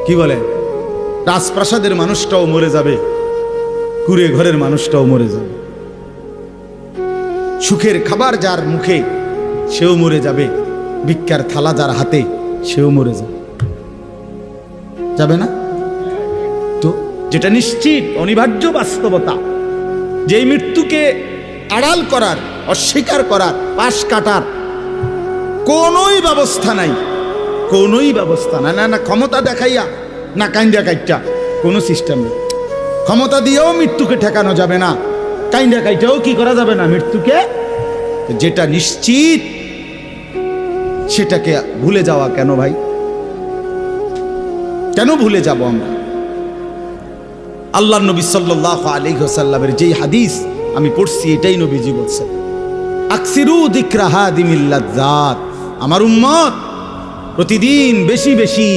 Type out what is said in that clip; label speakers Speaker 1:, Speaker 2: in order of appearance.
Speaker 1: কি বলে, রাজপ্রাসাদের মানুষটাও মরে যাবে, কুড়ে ঘরের মানুষটাও মরে যাবে, সুখের খাবার যার মুখে সেও মরে যাবে, ভিক্ষার থালা যার হাতে সেও মরে যাবে, যাবে না? তো যেটা নিশ্চিত অনিবার্য বাস্তবতা, যে মৃত্যুকে আড়াল করার, অস্বীকার করার, পাশ কাটার কোনোই ব্যবস্থা নাই, কোনোই ব্যবস্থা নাই। না ক্ষমতা দেখাইয়া, না কাইন্দা কাইটা, কোনো সিস্টেম নেই। ক্ষমতা দিয়েও মৃত্যুকে ঠেকানো যাবে না, কাইন্দা কাইটাও কি করা যাবে না মৃত্যুকে। যেটা নিশ্চিত সেটাকে ভুলে যাওয়া কেন ভাই? কেন ভুলে যাব আমরা? আল্লাহর নবী সাল্লাল্লাহু আলাইহি ওয়াসাল্লামের যেই হাদিস আমি পড়ছি, এটাই নবীজি বলছেন, আকসিরু যিকরা হাদিমিল লাজ্জাত, আমার উম্মত প্রতিদিন বেশি বেশি